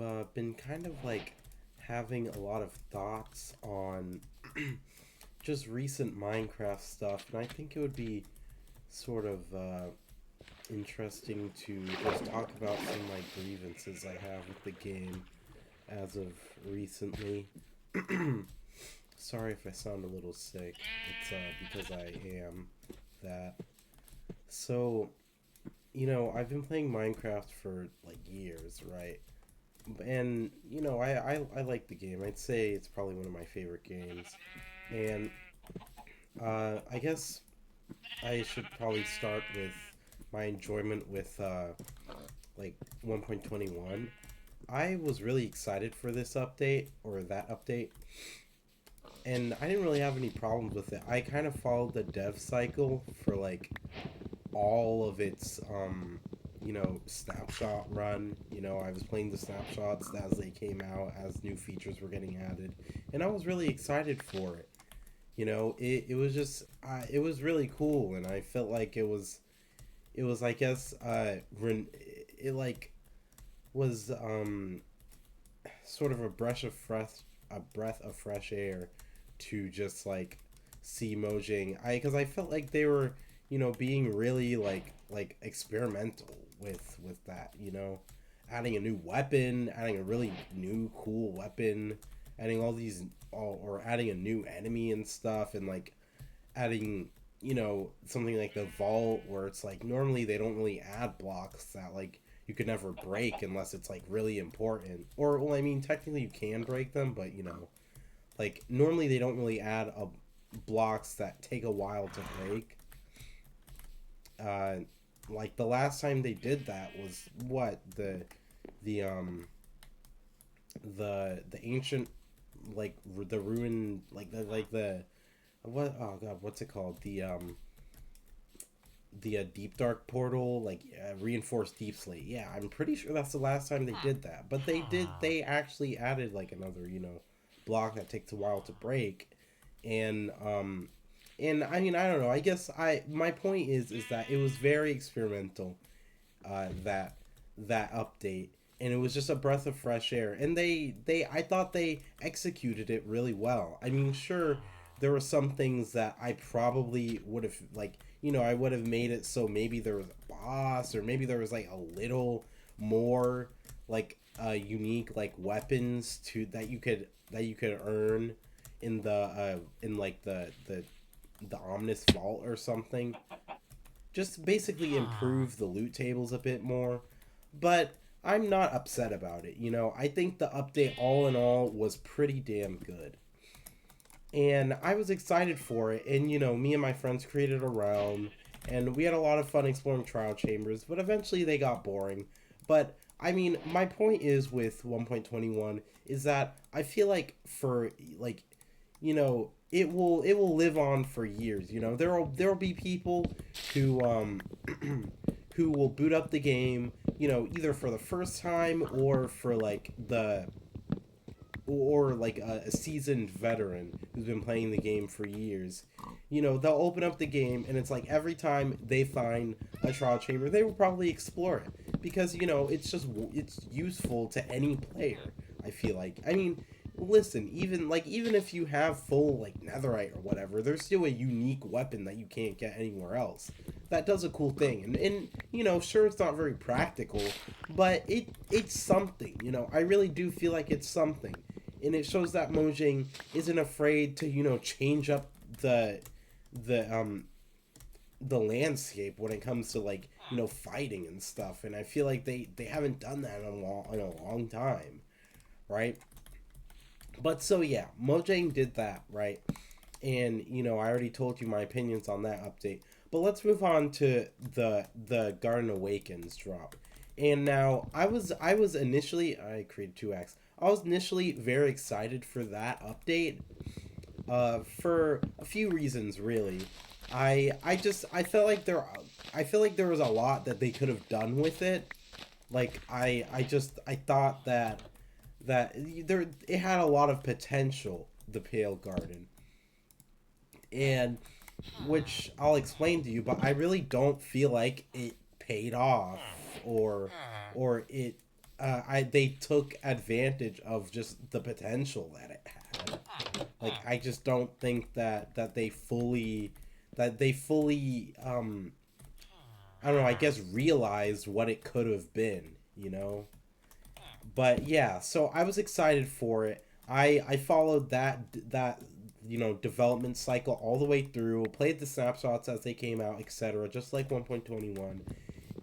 I've been kind of like having a lot of thoughts on just recent Minecraft stuff, and I think it would be sort of interesting to just talk about some of my grievances I have with the game as of recently. Sorry if I sound a little sick. It's because I am that. So, I've been playing Minecraft for like years, right? And I like the game. I'd say it's probably one of my favorite games. And I guess I should probably start with my enjoyment with like 1.21. I was really excited for this update or that update, and I didn't really have any problems with it. I kind of followed the dev cycle for like all of its snapshot run. I was playing the snapshots as they came out, as new features were getting added, and I was really excited for it. It was just it was really cool, and I felt like it was I guess it like was sort of a breath of fresh air to just like see Mojang. Because I felt like they were being really like experimental with that. Adding a new weapon, adding a really new cool weapon, adding all these or adding a new enemy and stuff, and like adding something like the vault where it's like normally they don't really add blocks that like you could never break unless it's like really important, or well, I mean technically you can break them, but like normally they don't really add blocks that take a while to break. uh like the last time they did that was what the the ancient, like the ruin, like the what, oh god, what's it called, the deep dark portal, like reinforced deep slate. Yeah, I'm pretty sure that's the last time they did that, but they actually added like another block that takes a while to break. And I mean, I don't know, I guess I my point is that it was very experimental, that update, and it was just a breath of fresh air, and they I thought they executed it really well. I mean, sure, there were some things that I probably would have, like, I would have made it so maybe there was a boss, or maybe there was like a little more like unique like weapons to that you could earn in like the ominous vault or something. Just basically improve the loot tables a bit more. But I'm not upset about it. I think the update all in all was pretty damn good. And I was excited for it. And me and my friends created a round, and we had a lot of fun exploring trial chambers, but eventually they got boring. But I mean, my point is with 1.21 is that I feel like for like it will live on for years. There will be people who who will boot up the game, either for the first time or for like the or like a seasoned veteran who's been playing the game for years. They'll open up the game, and it's like every time they find a trial chamber, they will probably explore it because it's useful to any player. I feel like. I mean, listen, even if you have full like netherite or whatever, there's still a unique weapon that you can't get anywhere else. That does a cool thing, and sure, it's not very practical, but it's something. I really do feel like it's something, and it shows that Mojang isn't afraid to change up the the landscape when it comes to like fighting and stuff. And I feel like they haven't done that in a long time, right? But so yeah, Mojang did that, right? And I already told you my opinions on that update. But let's move on to the Garden Awakens drop. And now I was initially, I created 2x. I was initially very excited for that update, for a few reasons really. I felt like I feel like there was a lot that they could have done with it. Like I thought that there it had a lot of potential, the Pale Garden, and which I'll explain to you, but I really don't feel like it paid off, or it they took advantage of just the potential that it had. Like I just don't think that they fully I don't know, I guess realized what it could have been, you know? But yeah, so I was excited for it. I followed that development cycle all the way through, played the snapshots as they came out, etc., just like 1.21.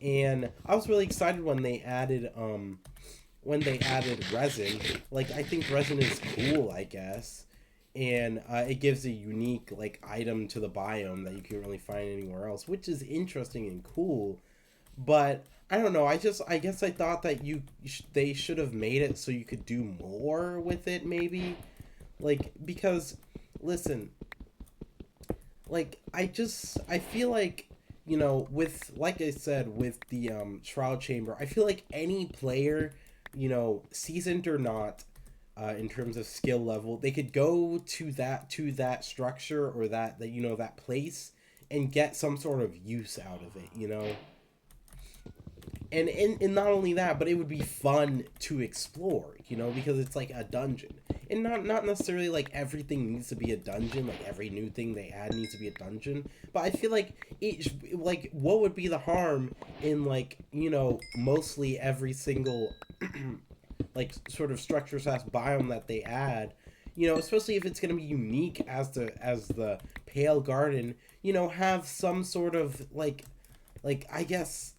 And I was really excited when they added resin. Like I think resin is cool, I guess. And it gives a unique like item to the biome that you can't really find anywhere else, which is interesting and cool. But I don't know. I guess I thought that they should have made it so you could do more with it, maybe. Like because, listen, like I feel like with like I said with the trial chamber, I feel like any player, seasoned or not, in terms of skill level, they could go to that structure or that place and get some sort of use out of it. And not only that, but it would be fun to explore, because it's like a dungeon. And not necessarily like everything needs to be a dungeon, like every new thing they add needs to be a dungeon. But I feel like like what would be the harm in like, mostly every single like sort of structure slash biome that they add, especially if it's gonna be unique as the Pale Garden, have some sort of like I guess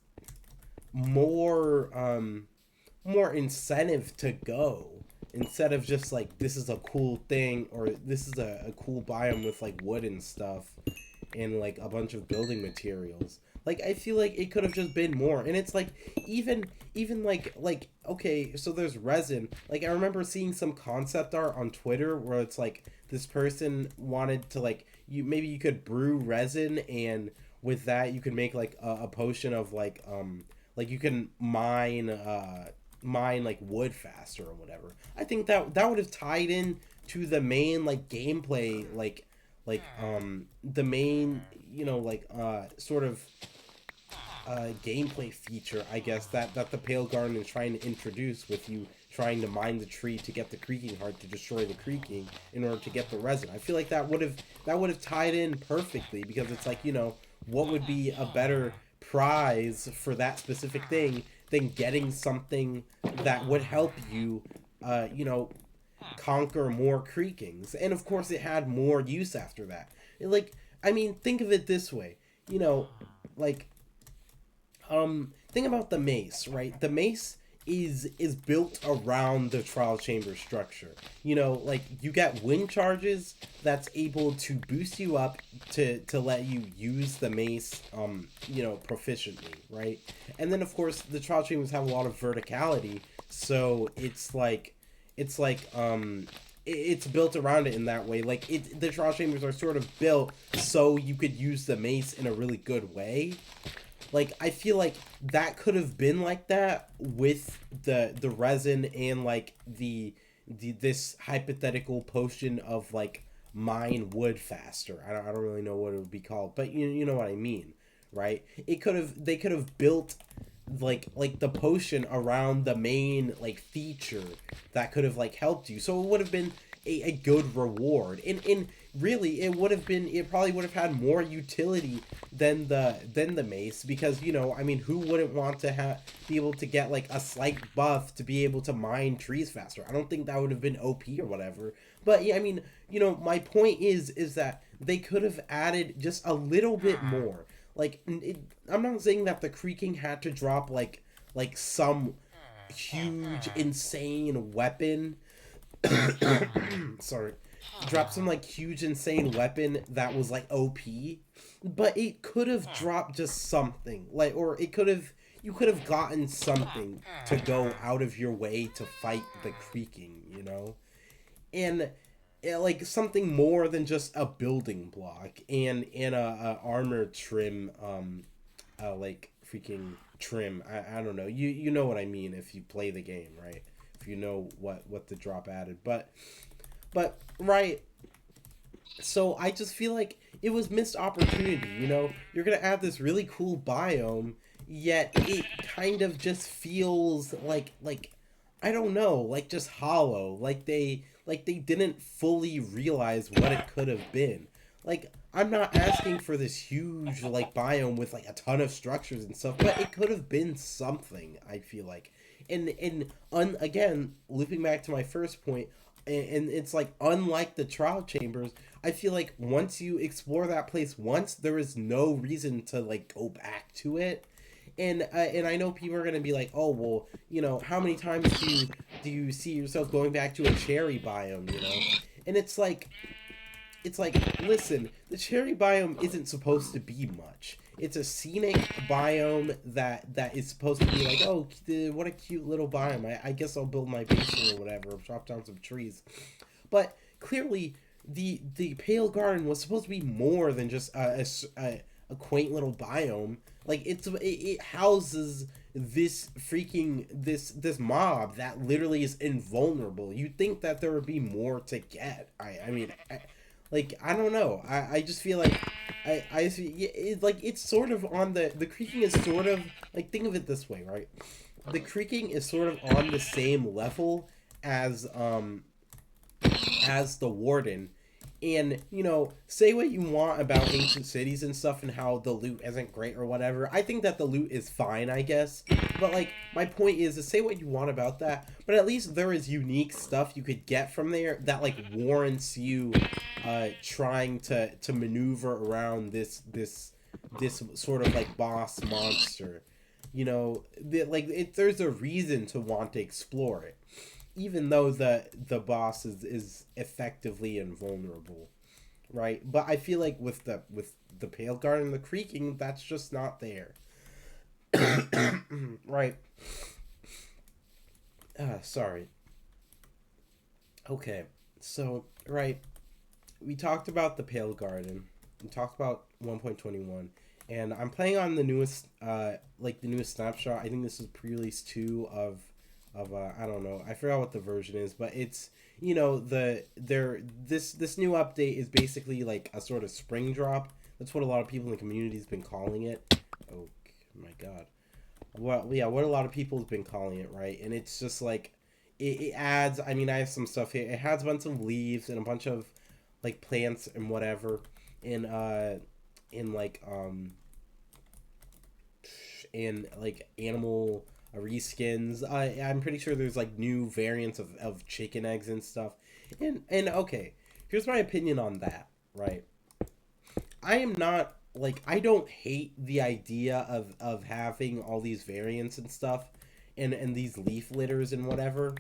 more incentive to go instead of just like this is a cool thing or this is a cool biome with like wood and stuff and like a bunch of building materials. Like I feel like it could have just been more. And it's like even like okay, so there's resin. Like I remember seeing some concept art on Twitter where it's like this person wanted to like you could brew resin, and with that you could make like a potion of like you can mine like wood faster or whatever. I think that would have tied in to the main like gameplay, the main sort of gameplay feature, I guess, that the Pale Garden is trying to introduce, with you trying to mine the tree to get the creaking heart to destroy the creaking in order to get the resin. I feel like that would have tied in perfectly, because it's like, what would be a better prize for that specific thing than getting something that would help you conquer more creakings. And of course it had more use after that. Like, I mean, think of it this way, like think about the mace, right? The mace is built around the trial chamber structure. Like you get wind charges that's able to boost you up to let you use the mace proficiently, right? And then of course the trial chambers have a lot of verticality, so it's built around it in that way. Like the trial chambers are sort of built so you could use the mace in a really good way. Like I feel like that could have been like that with the resin and like this hypothetical potion of like mine wood faster. I don't really know what it would be called, but you know what I mean, right? They could have built like the potion around the main like feature that could have like helped you. So it would have been a good reward. And really it probably would have had more utility than the mace, because I mean, who wouldn't want to be able to get like a slight buff to be able to mine trees faster? I don't think that would have been OP or whatever. But yeah, I mean, my point is that they could have added just a little bit more. Like I'm not saying that the creaking had to drop like some huge insane weapon. Sorry, drop some like huge insane weapon that was like OP, but it could have dropped just something, like, or you could have gotten something to go out of your way to fight the creaking, and like something more than just a building block and a armor trim, like freaking trim. I don't know, you know what I mean if you play the game, right? If you know what the drop added, but right. So I just feel like it was missed opportunity. You're gonna add this really cool biome, yet it kind of just feels like I don't know, like just hollow, like they didn't fully realize what it could have been. Like I'm not asking for this huge like biome with like a ton of structures and stuff, but it could have been something, I feel like. Again, looping back to my first point, and it's like unlike the trial chambers, I feel like once you explore that place once, there is no reason to like go back to it. And I know people are gonna be like, oh well, how many times do you see yourself going back to a cherry biome, And it's like, listen, the cherry biome isn't supposed to be much. It's a scenic biome that is supposed to be like, oh, what a cute little biome. I guess I'll build my base here or whatever, chop down some trees. But clearly, the Pale Garden was supposed to be more than just a quaint little biome. Like it houses this mob that literally is invulnerable. You'd think that there would be more to get. I mean, like I don't know. I just feel like it's sort of on the creaking is sort of like, think of it this way, right? The creaking is sort of on the same level as the warden. And, say what you want about ancient cities and stuff and how the loot isn't great or whatever. I think that the loot is fine, I guess. But, like, my point is to say what you want about that, but at least there is unique stuff you could get from there that, like, warrants you trying to maneuver around this sort of, like, boss monster. There's a reason to want to explore it, even though the boss is effectively invulnerable, right? But I feel like with the Pale Guard and the creaking, that's just not there. Right. Sorry. Okay, so right, we talked about the Pale Garden. We talked about 1.21, and I'm playing on the newest the newest snapshot. I think this is pre-release 2 of I don't know. I forgot what the version is, but it's this new update is basically like a sort of spring drop. That's what a lot of people in the community's been calling it. Oh my god. Well, yeah, what a lot of people have been calling it, right? And it's just like it adds. I mean, I have some stuff here. It has a bunch of leaves and a bunch of like plants and whatever, in in like animal reskins. I'm pretty sure there's like new variants of chicken eggs and stuff. And okay, here's my opinion on that, right? I am not like, I don't hate the idea of having all these variants and stuff, and these leaf litters and whatever.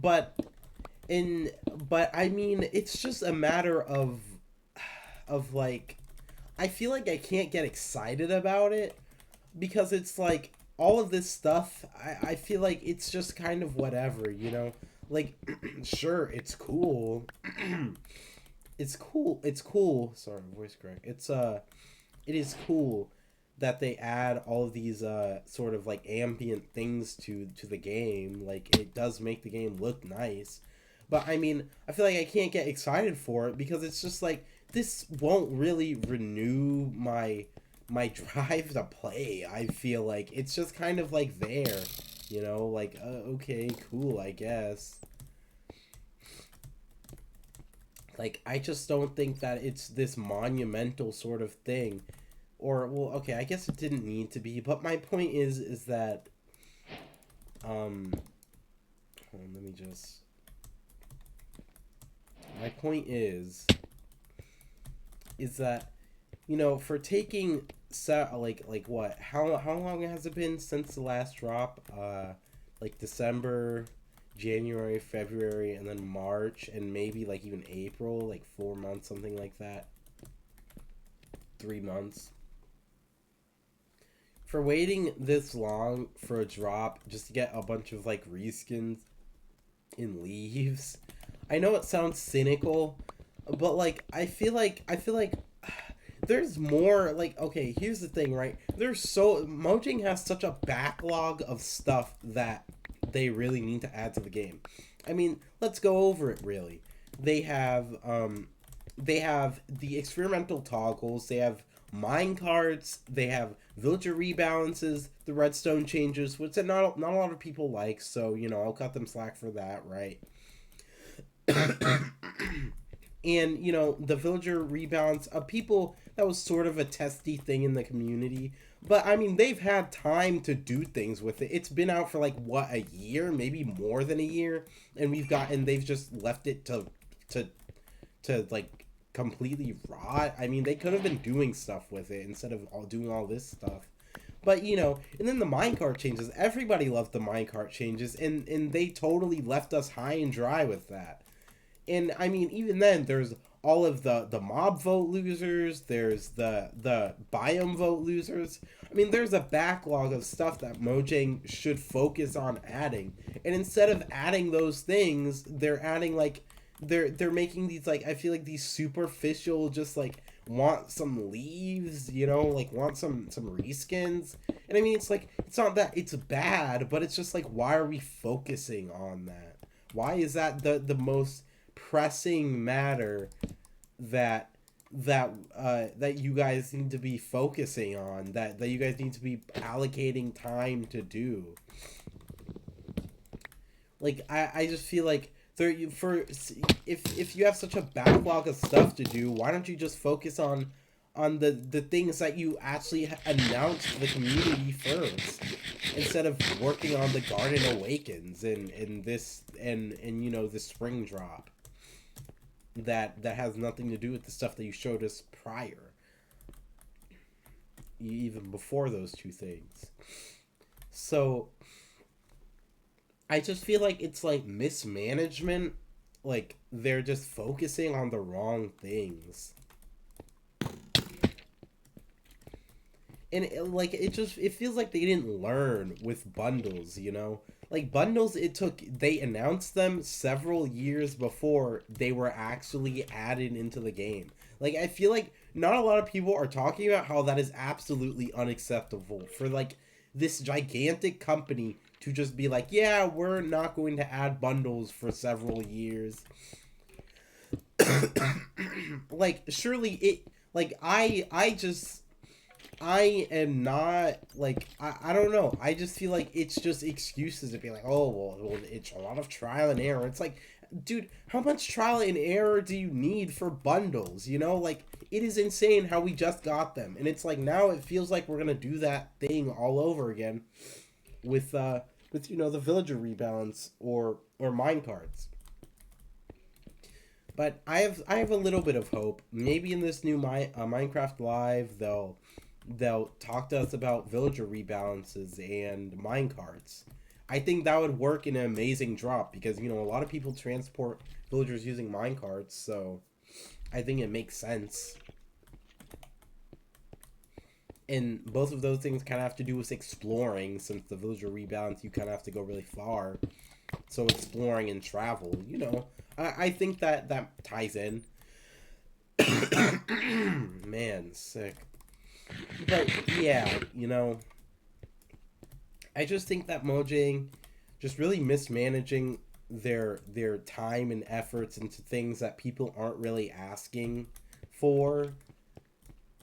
But in but I mean, it's just a matter of like, I feel like I can't get excited about it because it's like all of this stuff, I feel like it's just kind of whatever, like sure, it's cool. It's cool, sorry, voice crack. It is cool that they add all of these sort of like ambient things to the game. Like, it does make the game look nice, but I mean, I feel like I can't get excited for it because it's just like, this won't really renew my drive to play. I feel like it's just kind of like there, like, okay, cool, I guess. Like, I just don't think that it's this monumental sort of thing. Or, well, okay, I guess it didn't need to be, but my point is that hold on, let me just, my point is that, for taking like what, how long has it been since the last drop? Like December, January, February, and then March, and maybe like even April, like 4 months, something like that. 3 months. For waiting this long for a drop just to get a bunch of like reskins in leaves. I know it sounds cynical, but like I feel like there's more. Like, okay, here's the thing, right? Mojang has such a backlog of stuff that they really need to add to the game. I mean, let's go over it really. They have the experimental toggles, they have minecarts, they have villager rebalances, the redstone changes, which not a lot of people like, so I'll cut them slack for that, right? And the villager rebalance of people, that was sort of a testy thing in the community, but I mean they've had time to do things with it. It's been out for like what, a year, maybe more than a year, and they've just left it to like completely rot. I mean, they could have been doing stuff with it instead of doing all this stuff. But and then the minecart changes. Everybody loved the minecart changes, and they totally left us high and dry with that. And I mean, even then, there's all of the mob vote losers. There's the biome vote losers. I mean, there's a backlog of stuff that Mojang should focus on adding. And instead of adding those things, they're adding like they're making these, like, I feel like these superficial, just like want some leaves, like want some reskins. And I mean, it's like, it's not that it's bad, but it's just like, why are we focusing on that? Why is that the most pressing matter that you guys need to be focusing on, that you guys need to be allocating time to do? Like, I just feel like if you have such a backlog of stuff to do, why don't you just focus on the things that you actually announced to the community first, instead of working on the Garden Awakens and this and the spring drop that has nothing to do with the stuff that you showed us prior, even before those two things. So I just feel like it's like mismanagement. Like, they're just focusing on the wrong things. And it feels like they didn't learn with bundles, Like, bundles, they announced them several years before they were actually added into the game. Like, I feel like not a lot of people are talking about how that is absolutely unacceptable for, like, this gigantic company to just be like, yeah, we're not going to add bundles for several years. Like, surely it, like, I am not, like, I don't know. I just feel like it's just excuses to be like, oh, well, it's a lot of trial and error. It's like, dude, how much trial and error do you need for bundles? Like, it is insane how we just got them. And it's like, now it feels like we're going to do that thing all over again with the villager rebalance or minecarts. But I have a little bit of hope. Maybe in this new Minecraft Live, they'll talk to us about villager rebalances and minecarts. I think that would work in an amazing drop, because a lot of people transport villagers using minecarts, so I think it makes sense. And both of those things kind of have to do with exploring, since the villager rebalance, you kind of have to go really far. So exploring and travel, I think that ties in. Man, sick. But yeah, I just think that Mojang just really mismanaging their time and efforts into things that people aren't really asking for.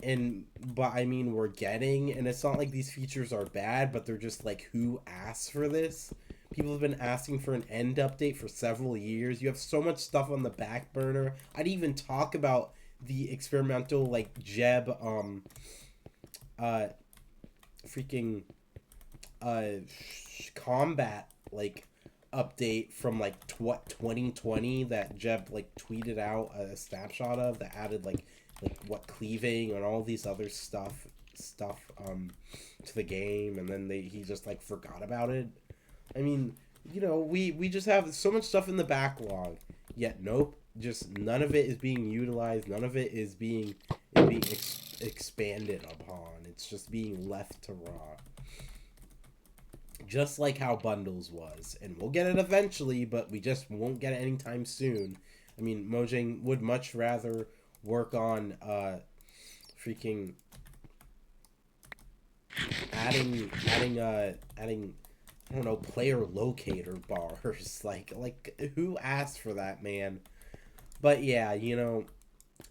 But I mean, we're getting, and it's not like these features are bad, but they're just like, who asked for this? People have been asking for an end update for several years. You have so much stuff on the back burner. I'd even talk about the experimental, like, Jeb, freaking, combat, like, update from, like, 2020 that Jeb, like, tweeted out a snapshot of, that added, like what, cleaving and all these other stuff to the game, and then he just, like, forgot about it. I mean, we just have so much stuff in the backlog, yet nope, just none of it is being utilized, none of it is being expanded upon. It's just being left to rot. Just like how bundles was, and we'll get it eventually, but we just won't get it anytime soon. I mean, Mojang would much rather work on freaking adding I don't know, player locator bars. Like who asked for that, man? But yeah,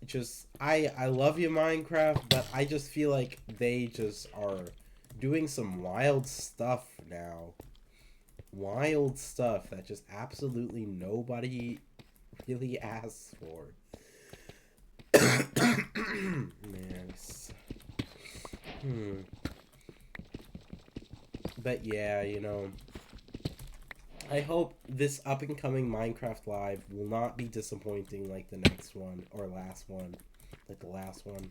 just I love you, Minecraft, but I just feel like they just are doing some wild stuff now. Wild stuff that just absolutely nobody really asks for. Man. Hmm. But yeah, I hope this up and coming Minecraft Live will not be disappointing like the next one or last one. Like the last one.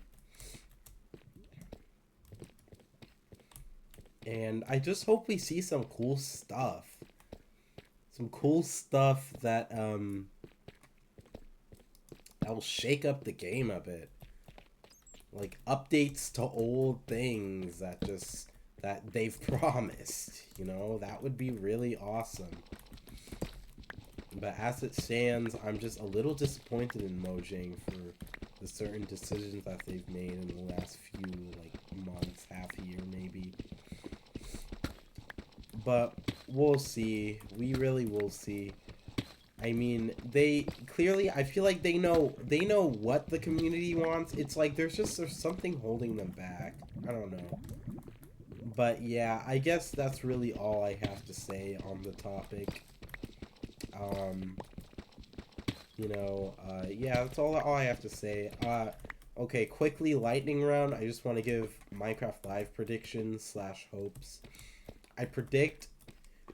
And I just hope we see some cool stuff. Some cool stuff that that will shake up the game a bit. Like updates to old things that they've promised, that would be really awesome. But as it stands, I'm just a little disappointed in Mojang for the certain decisions that they've made in the last few months, half a year maybe. But we'll see. We really will see. I mean, they clearly, I feel like they know what the community wants. It's like there's something holding them back. I don't know. But yeah, I guess that's really all I have to say on the topic. Yeah, that's all I have to say. Okay, quickly, lightning round. I just want to give Minecraft Live predictions / hopes. I predict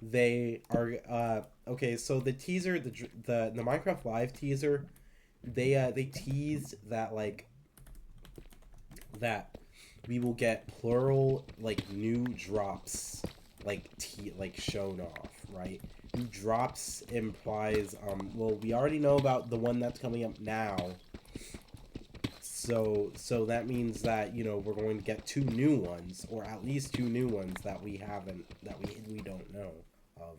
they are, okay, so the teaser, the Minecraft Live teaser, they teased that, that we will get plural, new drops, shown off, right? New drops implies, well, we already know about the one that's coming up now. So that means that, we're going to get 2 new ones, or at least 2 new ones that we haven't, that we don't know of.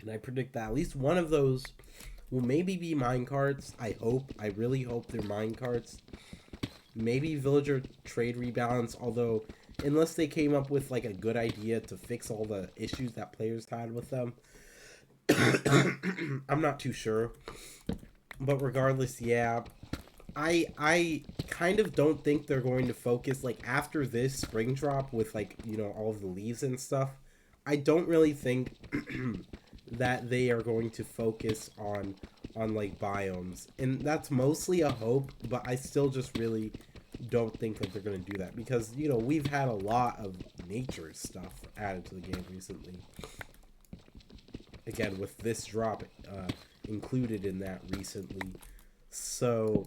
And I predict that at least one of those will maybe be minecarts. I really hope they're minecarts. Maybe villager trade rebalance, although unless they came up with a good idea to fix all the issues that players had with them, I'm not too sure. But regardless, yeah, I kind of don't think they're going to focus after this spring drop with all of the leaves and stuff. I don't really think that they are going to focus on biomes, and that's mostly a hope, but I still just really don't think that they're going to do that because we've had a lot of nature stuff added to the game recently, again with this drop included in that recently. So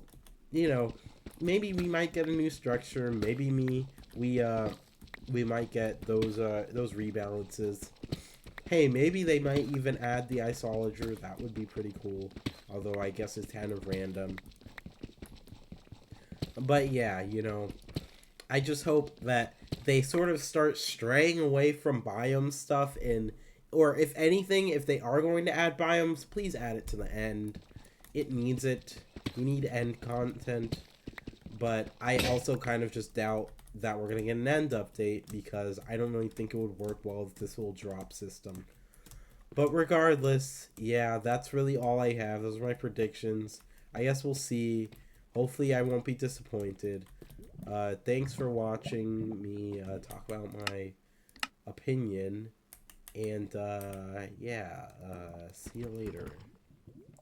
maybe we might get a new structure, maybe we might get those rebalances. Hey, maybe they might even add the isolager. That would be pretty cool. Although I guess it's kind of random. But yeah, I just hope that they sort of start straying away from biome stuff, or if anything, if they are going to add biomes, please add it to the end. It needs it. We need end content. But I also kind of just doubt that we're going to get an end update because I don't really think it would work well with this whole drop system. But regardless, yeah, that's really all I have. Those are my predictions. I guess we'll see. Hopefully I won't be disappointed. Thanks for watching me talk about my opinion. And, yeah, see you later.